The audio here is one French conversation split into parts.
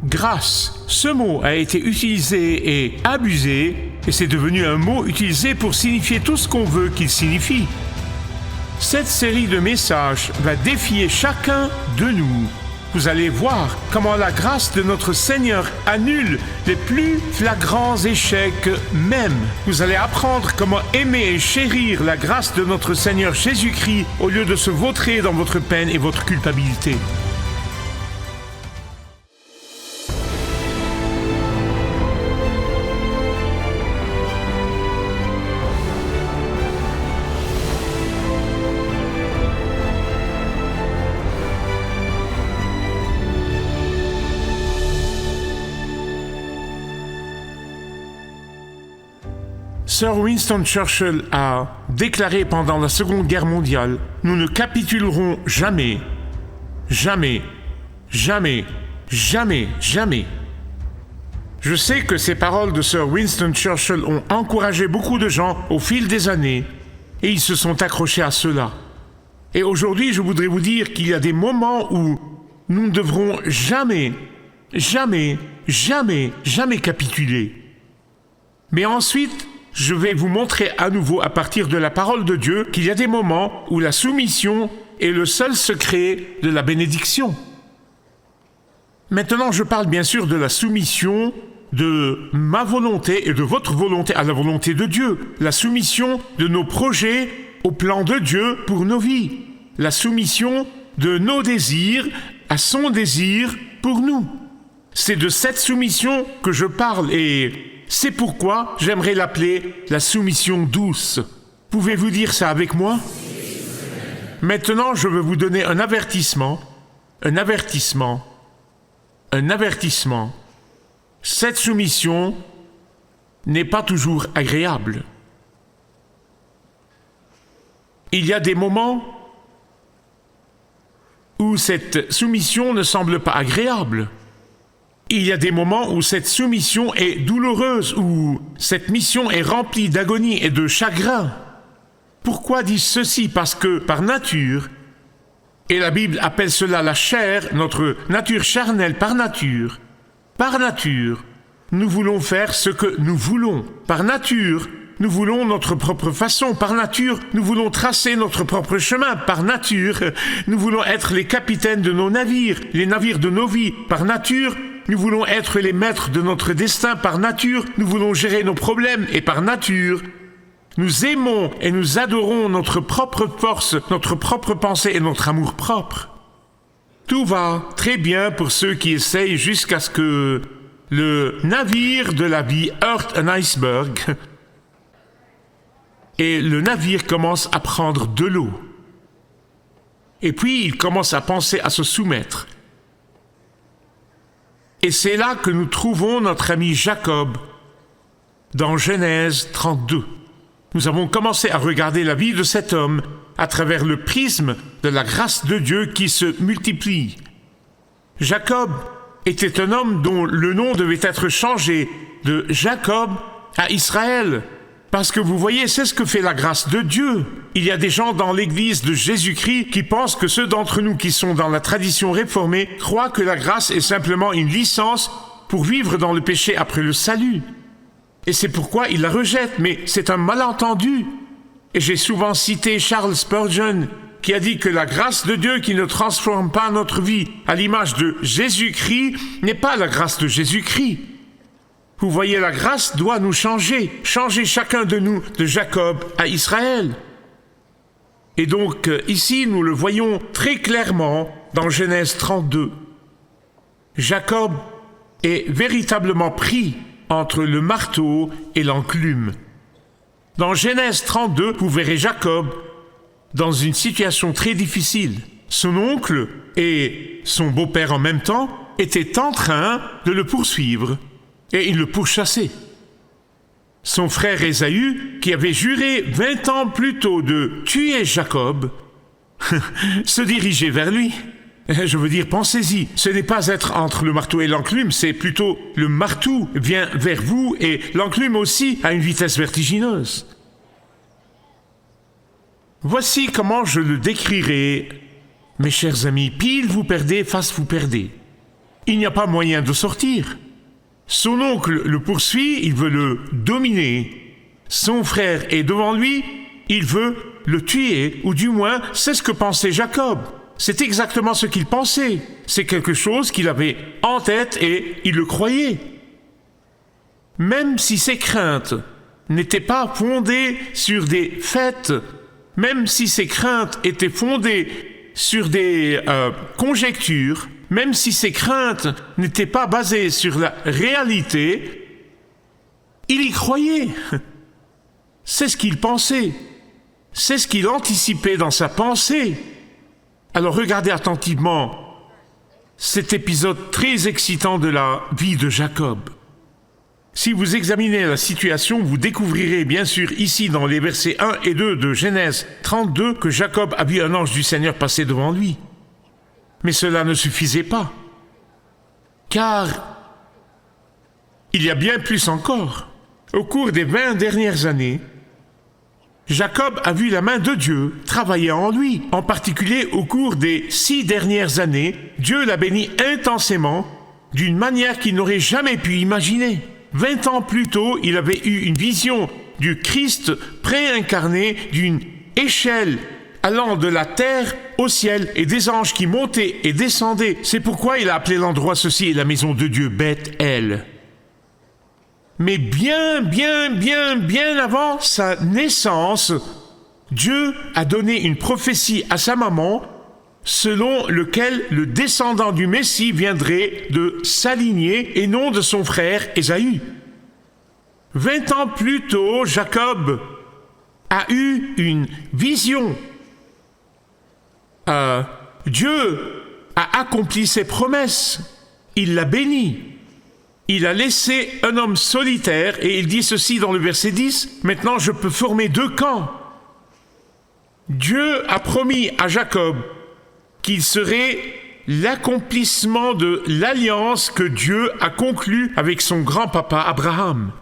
Grâce, ce mot a été utilisé et abusé, et c'est devenu un mot utilisé pour signifier tout ce qu'on veut qu'il signifie. Cette série de messages va défier chacun de nous. Vous allez voir comment la grâce de notre Seigneur annule les plus flagrants échecs même. Vous allez apprendre comment aimer et chérir la grâce de notre Seigneur Jésus-Christ au lieu de se vautrer dans votre peine et votre culpabilité. Sir Winston Churchill a déclaré pendant la Seconde Guerre mondiale « Nous ne capitulerons jamais, jamais, jamais, jamais, jamais ». Je sais que ces paroles de Sir Winston Churchill ont encouragé beaucoup de gens au fil des années et ils se sont accrochés à cela. Et aujourd'hui, je voudrais vous dire qu'il y a des moments où nous ne devrons jamais, jamais, jamais, jamais capituler. Mais ensuite, je vais vous montrer à nouveau à partir de la parole de Dieu qu'il y a des moments où la soumission est le seul secret de la bénédiction. Maintenant, je parle bien sûr de la soumission de ma volonté et de votre volonté à la volonté de Dieu. La soumission de nos projets au plan de Dieu pour nos vies. La soumission de nos désirs à son désir pour nous. C'est de cette soumission que je parle et c'est pourquoi j'aimerais l'appeler la soumission douce. Pouvez-vous dire ça avec moi? Maintenant, je veux vous donner un avertissement. Un avertissement. Un avertissement. Cette soumission n'est pas toujours agréable. Il y a des moments où cette soumission ne semble pas agréable. Il y a des moments où cette soumission est douloureuse, où cette mission est remplie d'agonie et de chagrin. Pourquoi dis-je ceci? Parce que par nature, et la Bible appelle cela la chair, notre nature charnelle par nature, nous voulons faire ce que nous voulons. Par nature, nous voulons notre propre façon. Par nature, nous voulons tracer notre propre chemin. Par nature, nous voulons être les capitaines de nos navires, les navires de nos vies. Par nature, nous voulons être les maîtres de notre destin. Par nature, nous voulons gérer nos problèmes. Et par nature, nous aimons et nous adorons notre propre force, notre propre pensée et notre amour propre. Tout va très bien pour ceux qui essayent jusqu'à ce que le navire de la vie heurte un iceberg et le navire commence à prendre de l'eau. Et puis, il commence à penser à se soumettre. Et c'est là que nous trouvons notre ami Jacob dans Genèse 32. Nous avons commencé à regarder la vie de cet homme à travers le prisme de la grâce de Dieu qui se multiplie. Jacob était un homme dont le nom devait être changé de Jacob à Israël. Parce que vous voyez, c'est ce que fait la grâce de Dieu. Il y a des gens dans l'Église de Jésus-Christ qui pensent que ceux d'entre nous qui sont dans la tradition réformée croient que la grâce est simplement une licence pour vivre dans le péché après le salut. Et c'est pourquoi ils la rejettent, mais c'est un malentendu. Et j'ai souvent cité Charles Spurgeon, qui a dit que la grâce de Dieu qui ne transforme pas notre vie à l'image de Jésus-Christ n'est pas la grâce de Jésus-Christ. Vous voyez, la grâce doit nous changer chacun de nous, de Jacob à Israël. Et donc, ici, nous le voyons très clairement dans Genèse 32. Jacob est véritablement pris entre le marteau et l'enclume. Dans Genèse 32, vous verrez Jacob dans une situation très difficile. Son oncle et son beau-père en même temps étaient en train de le poursuivre. Et il le pourchassait. Son frère Ésaü, qui avait juré 20 ans plus tôt de tuer Jacob, se dirigeait vers lui. Je veux dire, pensez-y, ce n'est pas être entre le marteau et l'enclume, c'est plutôt le marteau vient vers vous et l'enclume aussi à une vitesse vertigineuse. Voici comment je le décrirai, mes chers amis. Pile vous perdez, face vous perdez. Il n'y a pas moyen de sortir. Son oncle le poursuit, il veut le dominer. Son frère est devant lui, il veut le tuer, ou du moins, c'est ce que pensait Jacob. C'est exactement ce qu'il pensait. C'est quelque chose qu'il avait en tête et il le croyait. Même si ses craintes n'étaient pas fondées sur des faits, même si ses craintes étaient fondées sur des conjectures, même si ses craintes n'étaient pas basées sur la réalité, il y croyait. C'est ce qu'il pensait. C'est ce qu'il anticipait dans sa pensée. Alors regardez attentivement cet épisode très excitant de la vie de Jacob. Si vous examinez la situation, vous découvrirez bien sûr ici dans les versets 1 et 2 de Genèse 32 que Jacob a vu un ange du Seigneur passer devant lui. Mais cela ne suffisait pas. Car il y a bien plus encore. Au cours des 20 dernières années, Jacob a vu la main de Dieu travailler en lui. En particulier, au cours des 6 dernières années, Dieu l'a béni intensément, d'une manière qu'il n'aurait jamais pu imaginer. 20 ans plus tôt, il avait eu une vision du Christ préincarné, d'une échelle allant de la terre au ciel et des anges qui montaient et descendaient. C'est pourquoi il a appelé l'endroit ceci la maison de Dieu, Beth-El. Mais bien avant sa naissance, Dieu a donné une prophétie à sa maman selon lequel le descendant du Messie viendrait de sa lignée et non de son frère Ésaü. 20 ans plus tôt, Jacob a eu une vision. Dieu a accompli ses promesses. Il l'a béni. Il a laissé un homme solitaire et il dit ceci dans le verset 10, « Maintenant je peux former 2 camps. » Dieu a promis à Jacob qu'il serait l'accomplissement de l'alliance que Dieu a conclue avec son grand-papa Abraham.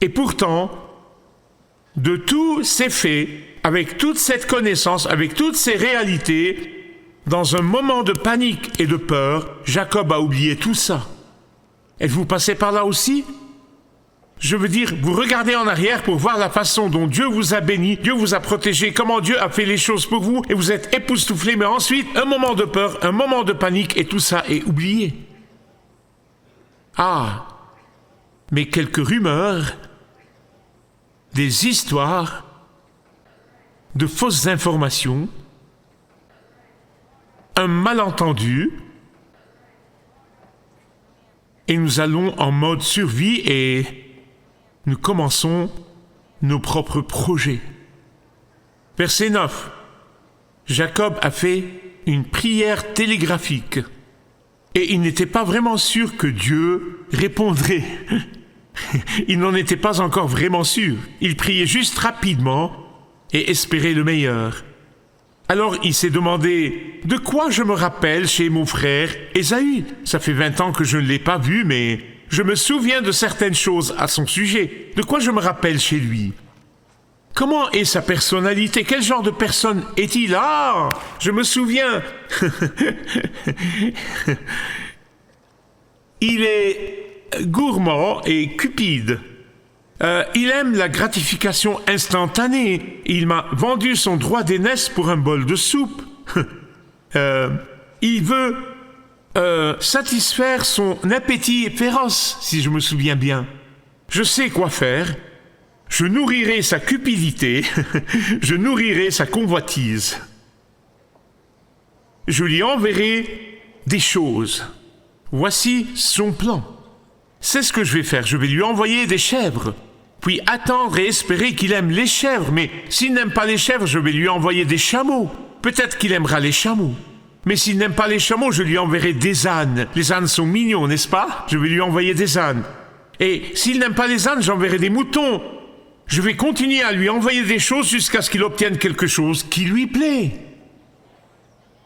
Et pourtant, de tous ces faits, avec toute cette connaissance, avec toutes ces réalités, dans un moment de panique et de peur, Jacob a oublié tout ça. Êtes-vous passé par là aussi? Je veux dire, vous regardez en arrière pour voir la façon dont Dieu vous a béni, Dieu vous a protégé, comment Dieu a fait les choses pour vous, et vous êtes époustouflé, mais ensuite, un moment de peur, un moment de panique, et tout ça est oublié. Ah, mais quelques rumeurs, des histoires, de fausses informations, un malentendu, et nous allons en mode survie et nous commençons nos propres projets. Verset 9. Jacob a fait une prière télégraphique et il n'était pas vraiment sûr que Dieu répondrait. Il n'en était pas encore vraiment sûr. Il priait juste rapidement et espérait le meilleur. Alors il s'est demandé, de quoi je me rappelle chez mon frère Ésaü? Ça fait 20 ans que je ne l'ai pas vu, mais je me souviens de certaines choses à son sujet. De quoi je me rappelle chez lui? Comment est sa personnalité? Quel genre de personne est-il? Ah, je me souviens. Il est gourmand et cupide. Il aime la gratification instantanée. Il m'a vendu son droit d'aînesse pour un bol de soupe. Il veut satisfaire son appétit féroce, si je me souviens bien. Je sais quoi faire. Je nourrirai sa cupidité. Je nourrirai sa convoitise. Je lui enverrai des choses. Voici son plan. C'est ce que je vais faire. Je vais lui envoyer des chèvres. Puis attendre et espérer qu'il aime les chèvres. Mais s'il n'aime pas les chèvres, je vais lui envoyer des chameaux. Peut-être qu'il aimera les chameaux. Mais s'il n'aime pas les chameaux, je lui enverrai des ânes. Les ânes sont mignons, n'est-ce pas? Je vais lui envoyer des ânes. Et s'il n'aime pas les ânes, j'enverrai des moutons. Je vais continuer à lui envoyer des choses jusqu'à ce qu'il obtienne quelque chose qui lui plaît.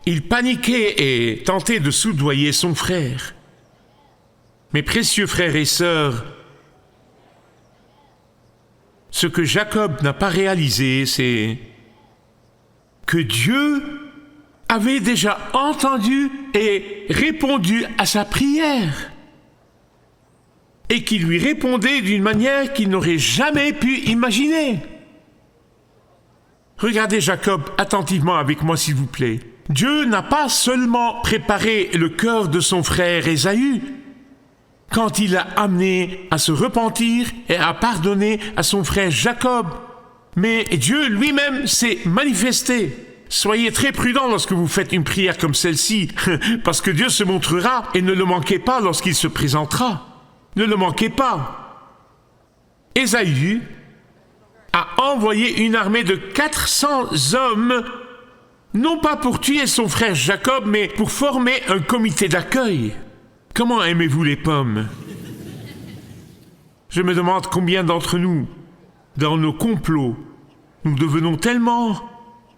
Il paniquait et tentait de soudoyer son frère. Mes précieux frères et sœurs, ce que Jacob n'a pas réalisé, c'est que Dieu avait déjà entendu et répondu à sa prière, et qui lui répondait d'une manière qu'il n'aurait jamais pu imaginer. Regardez Jacob attentivement avec moi, s'il vous plaît. Dieu n'a pas seulement préparé le cœur de son frère Ésaü quand il l'a amené à se repentir et à pardonner à son frère Jacob, mais Dieu lui-même s'est manifesté. Soyez très prudents lorsque vous faites une prière comme celle-ci, parce que Dieu se montrera et ne le manquez pas lorsqu'il se présentera. Ne le manquez pas. Ésaü a envoyé une armée de 400 hommes, non pas pour tuer son frère Jacob, mais pour former un comité d'accueil. Comment aimez-vous les pommes? Je me demande combien d'entre nous, dans nos complots, nous devenons tellement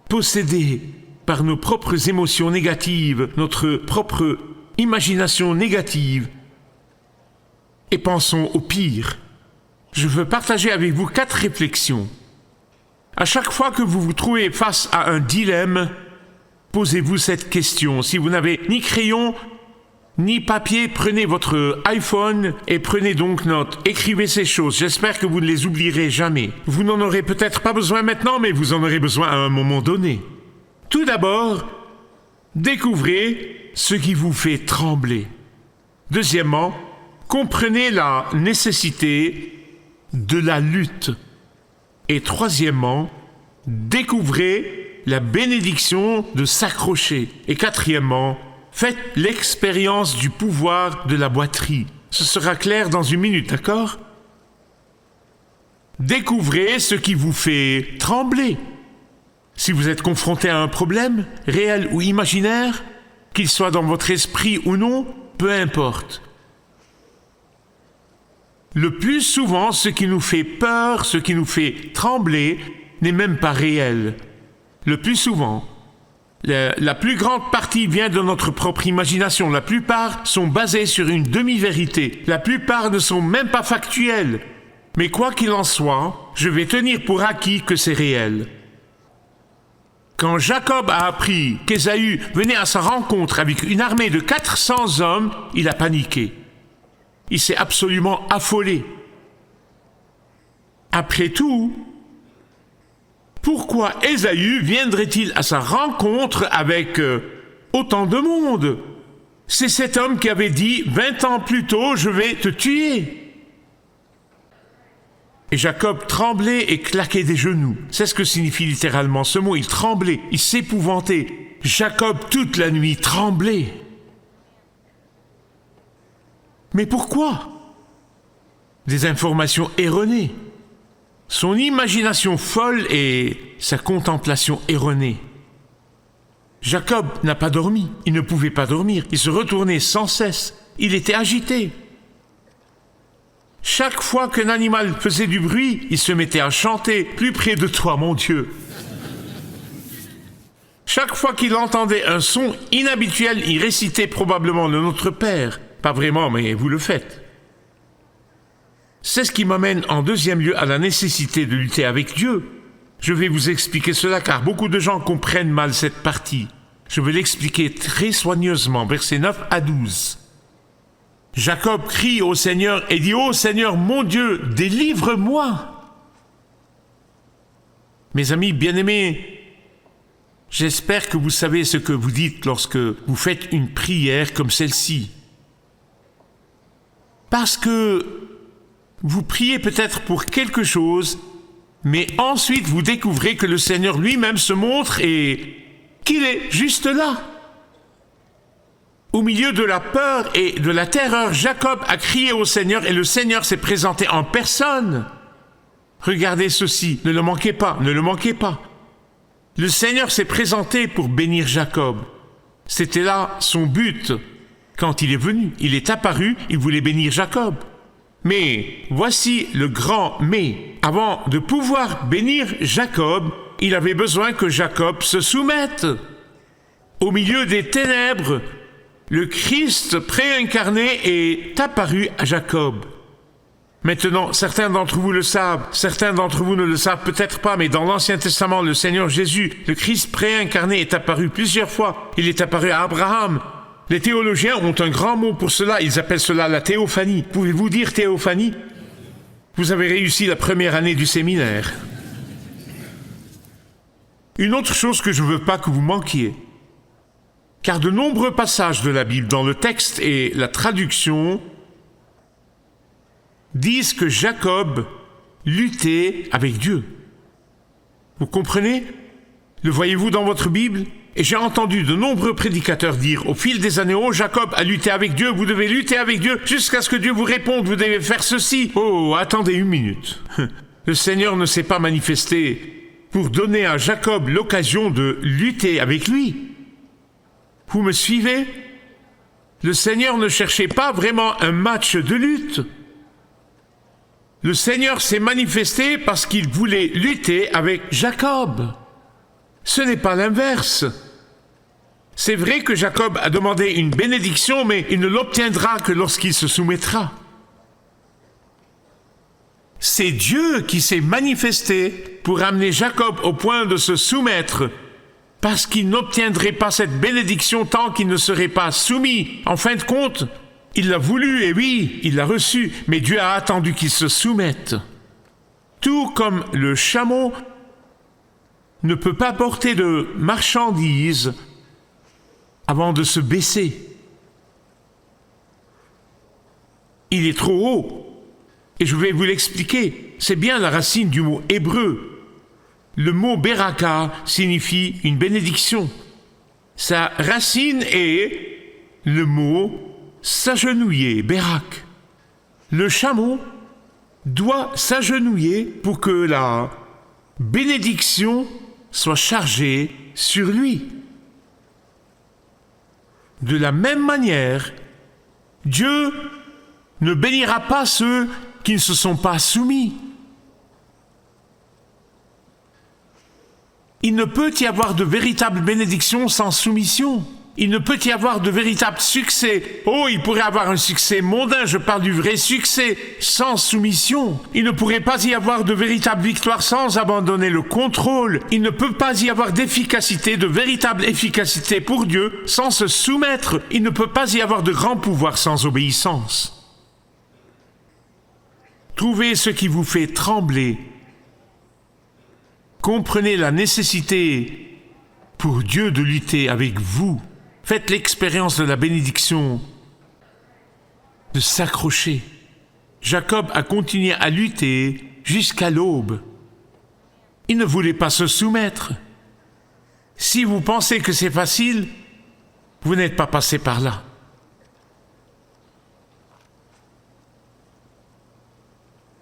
possédés par nos propres émotions négatives, notre propre imagination négative, et pensons au pire. Je veux partager avec vous 4 réflexions. À chaque fois que vous vous trouvez face à un dilemme, posez-vous cette question. Si vous n'avez ni crayon, ni papier, prenez votre iPhone et prenez donc note. Écrivez ces choses. J'espère que vous ne les oublierez jamais. Vous n'en aurez peut-être pas besoin maintenant, mais vous en aurez besoin à un moment donné. Tout d'abord, découvrez ce qui vous fait trembler. Deuxièmement, comprenez la nécessité de la lutte. Et troisièmement, découvrez la bénédiction de s'accrocher. Et quatrièmement, faites l'expérience du pouvoir de la boiterie. Ce sera clair dans une minute, d'accord? Découvrez ce qui vous fait trembler. Si vous êtes confronté à un problème, réel ou imaginaire, qu'il soit dans votre esprit ou non, peu importe. Le plus souvent, ce qui nous fait peur, ce qui nous fait trembler, n'est même pas réel. Le plus souvent, la plus grande partie vient de notre propre imagination. La plupart sont basées sur une demi-vérité. La plupart ne sont même pas factuelles. Mais quoi qu'il en soit, je vais tenir pour acquis que c'est réel. Quand Jacob a appris qu'Ésaü venait à sa rencontre avec une armée de 400 hommes, il a paniqué. Il s'est absolument affolé. Après tout, pourquoi Ésaü viendrait-il à sa rencontre avec autant de monde? C'est cet homme qui avait dit 20 ans plus tôt, je vais te tuer. Et Jacob tremblait et claquait des genoux. C'est ce que signifie littéralement ce mot. Il tremblait, il s'épouvantait. Jacob toute la nuit tremblait. Mais pourquoi? Des informations erronées. Son imagination folle et sa contemplation erronée. Jacob n'a pas dormi. Il ne pouvait pas dormir. Il se retournait sans cesse. Il était agité. Chaque fois qu'un animal faisait du bruit, il se mettait à chanter « Plus près de toi, mon Dieu ». Chaque fois qu'il entendait un son inhabituel, il récitait probablement le Notre Père. Pas vraiment, mais vous le faites. C'est ce qui m'amène en deuxième lieu à la nécessité de lutter avec Dieu. Je vais vous expliquer cela car beaucoup de gens comprennent mal cette partie. Je vais l'expliquer très soigneusement, versets 9 à 12. Jacob crie au Seigneur et dit « Ô Seigneur, mon Dieu, délivre-moi » Mes amis bien-aimés, j'espère que vous savez ce que vous dites lorsque vous faites une prière comme celle-ci. Parce que vous priez peut-être pour quelque chose, mais ensuite vous découvrez que le Seigneur lui-même se montre et qu'il est juste là. Au milieu de la peur et de la terreur, Jacob a crié au Seigneur et le Seigneur s'est présenté en personne. Regardez ceci, ne le manquez pas, ne le manquez pas. Le Seigneur s'est présenté pour bénir Jacob. C'était là son but. Quand il est venu, il est apparu, il voulait bénir Jacob. Mais voici le grand mais. Avant de pouvoir bénir Jacob, il avait besoin que Jacob se soumette. Au milieu des ténèbres, le Christ préincarné est apparu à Jacob. Maintenant, certains d'entre vous le savent, certains d'entre vous ne le savent peut-être pas, mais dans l'Ancien Testament, le Seigneur Jésus, le Christ préincarné, est apparu plusieurs fois. Il est apparu à Abraham. Les théologiens ont un grand mot pour cela, ils appellent cela la théophanie. Pouvez-vous dire théophanie? Vous avez réussi la première année du séminaire. Une autre chose que je ne veux pas que vous manquiez, car de nombreux passages de la Bible dans le texte et la traduction disent que Jacob luttait avec Dieu. Vous comprenez? Le voyez-vous dans votre Bible? Et j'ai entendu de nombreux prédicateurs dire au fil des années, « Oh, Jacob a lutté avec Dieu, vous devez lutter avec Dieu jusqu'à ce que Dieu vous réponde, vous devez faire ceci. » Oh, attendez une minute. Le Seigneur ne s'est pas manifesté pour donner à Jacob l'occasion de lutter avec lui. Vous me suivez? Le Seigneur ne cherchait pas vraiment un match de lutte. Le Seigneur s'est manifesté parce qu'il voulait lutter avec Jacob. Ce n'est pas l'inverse. C'est vrai que Jacob a demandé une bénédiction, mais il ne l'obtiendra que lorsqu'il se soumettra. C'est Dieu qui s'est manifesté pour amener Jacob au point de se soumettre, parce qu'il n'obtiendrait pas cette bénédiction tant qu'il ne serait pas soumis. En fin de compte, il l'a voulu, et oui, il l'a reçu, mais Dieu a attendu qu'il se soumette. Tout comme le chameau ne peut pas porter de marchandises avant de se baisser. Il est trop haut. Et je vais vous l'expliquer. C'est bien la racine du mot hébreu. Le mot beraka signifie une bénédiction. Sa racine est le mot s'agenouiller, berak. Le chameau doit s'agenouiller pour que la bénédiction soit chargée sur lui. De la même manière, Dieu ne bénira pas ceux qui ne se sont pas soumis. Il ne peut y avoir de véritable bénédiction sans soumission. Il ne peut y avoir de véritable succès. Oh, il pourrait avoir un succès mondain, je parle du vrai succès, sans soumission. Il ne pourrait pas y avoir de véritable victoire sans abandonner le contrôle. Il ne peut pas y avoir d'efficacité, de véritable efficacité pour Dieu sans se soumettre. Il ne peut pas y avoir de grand pouvoir sans obéissance. Trouvez ce qui vous fait trembler. Comprenez la nécessité pour Dieu de lutter avec vous. Faites l'expérience de la bénédiction, de s'accrocher. Jacob a continué à lutter jusqu'à l'aube. Il ne voulait pas se soumettre. Si vous pensez que c'est facile, vous n'êtes pas passé par là.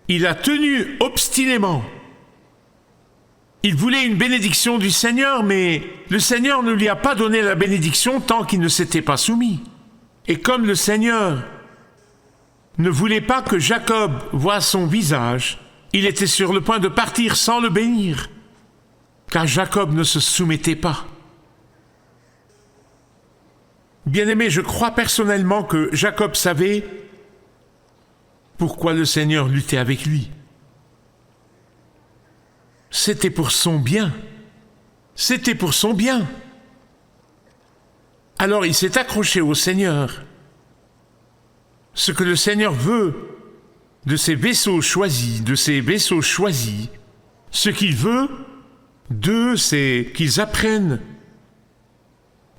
Il a tenu obstinément. Il voulait une bénédiction du Seigneur, mais le Seigneur ne lui a pas donné la bénédiction tant qu'il ne s'était pas soumis. Et comme le Seigneur ne voulait pas que Jacob voie son visage, il était sur le point de partir sans le bénir, car Jacob ne se soumettait pas. Bien-aimé, je crois personnellement que Jacob savait pourquoi le Seigneur luttait avec lui. C'était pour son bien. C'était pour son bien. Alors il s'est accroché au Seigneur. Ce que le Seigneur veut de ses vaisseaux choisis, ce qu'il veut d'eux, c'est qu'ils apprennent.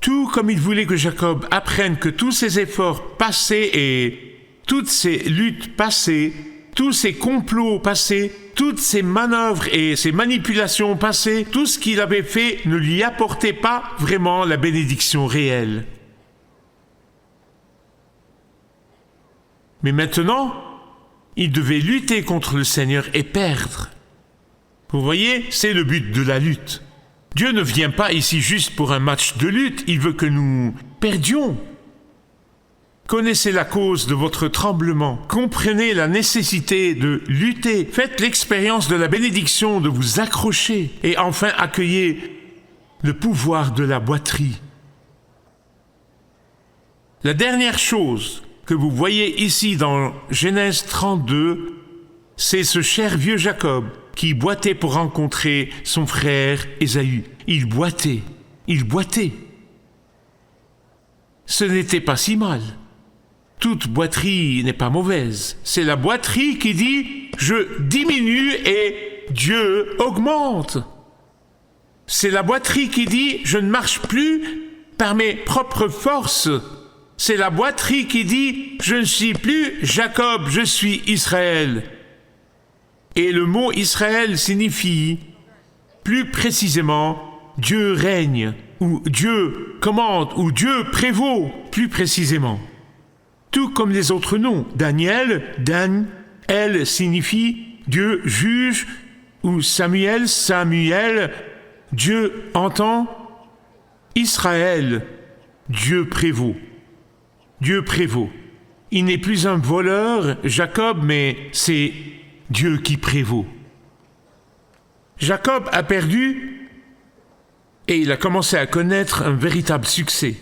Tout comme il voulait que Jacob apprenne que tous ses efforts passés et toutes ses luttes passées, tous ses complots passés, toutes ses manœuvres et ses manipulations passées, tout ce qu'il avait fait ne lui apportait pas vraiment la bénédiction réelle. Mais maintenant, il devait lutter contre le Seigneur et perdre. Vous voyez, c'est le but de la lutte. Dieu ne vient pas ici juste pour un match de lutte, il veut que nous perdions. Connaissez la cause de votre tremblement, comprenez la nécessité de lutter, faites l'expérience de la bénédiction de vous accrocher et enfin accueillez le pouvoir de la boiterie. La dernière chose que vous voyez ici dans Genèse 32, C'est ce cher vieux Jacob qui boitait pour rencontrer son frère Ésaü. Il boitait. Ce n'était pas si mal. Toute boiterie n'est pas mauvaise. C'est la boiterie qui dit « je diminue et Dieu augmente ». C'est la boiterie qui dit « je ne marche plus par mes propres forces ». C'est la boiterie qui dit « je ne suis plus Jacob, je suis Israël ». Et le mot Israël signifie, plus précisément, Dieu règne, ou Dieu commande, ou Dieu prévaut, plus précisément. Tout comme les autres noms. Daniel, Dan, El signifie Dieu juge, ou Samuel, Dieu entend. Israël, Dieu prévaut. Dieu prévaut. Il n'est plus un voleur, Jacob, mais c'est Dieu qui prévaut. Jacob a perdu et il a commencé à connaître un véritable succès.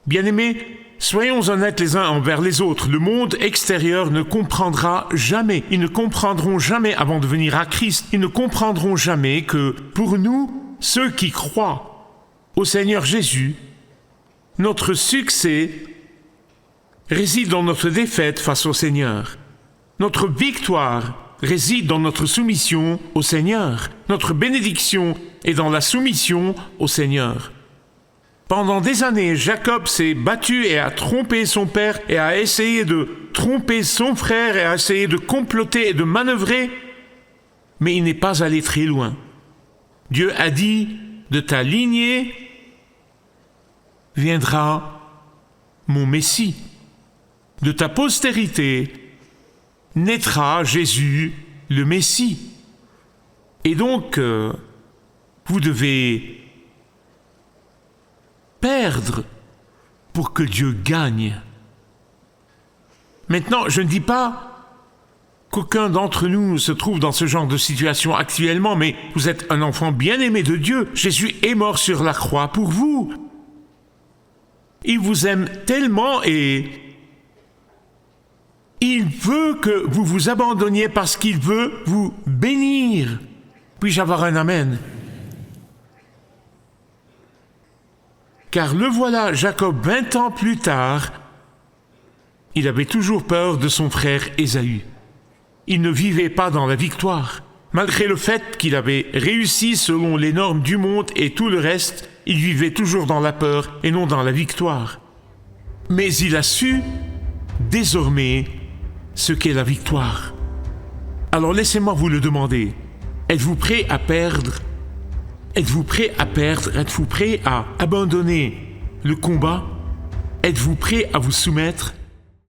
Bien-aimés, soyons honnêtes les uns envers les autres. Le monde extérieur ne comprendra jamais. Ils ne comprendront jamais avant de venir à Christ. Ils ne comprendront jamais que pour nous, ceux qui croient au Seigneur Jésus, notre succès réside dans notre défaite face au Seigneur. Notre victoire réside dans notre soumission au Seigneur. Notre bénédiction est dans la soumission au Seigneur. Pendant des années, Jacob s'est battu et a trompé son père et a essayé de tromper son frère et a essayé de comploter et de manœuvrer, mais il n'est pas allé très loin. Dieu a dit, de ta lignée viendra mon Messie. De ta postérité naîtra Jésus, le Messie. Et donc, vous devez perdre pour que Dieu gagne. Maintenant, je ne dis pas qu'aucun d'entre nous se trouve dans ce genre de situation actuellement, mais vous êtes un enfant bien-aimé de Dieu. Jésus est mort sur la croix pour vous. Il vous aime tellement et il veut que vous vous abandonniez parce qu'il veut vous bénir. Puis-je avoir un amen? Car le voilà, Jacob, 20 ans plus tard, il avait toujours peur de son frère Ésaü. Il ne vivait pas dans la victoire. Malgré le fait qu'il avait réussi selon les normes du monde et tout le reste, il vivait toujours dans la peur et non dans la victoire. Mais il a su, désormais, ce qu'est la victoire. Alors laissez-moi vous le demander. Êtes-vous prêt à perdre? Êtes-vous prêt à perdre? Êtes-vous prêt à abandonner le combat? Êtes-vous prêt à vous soumettre?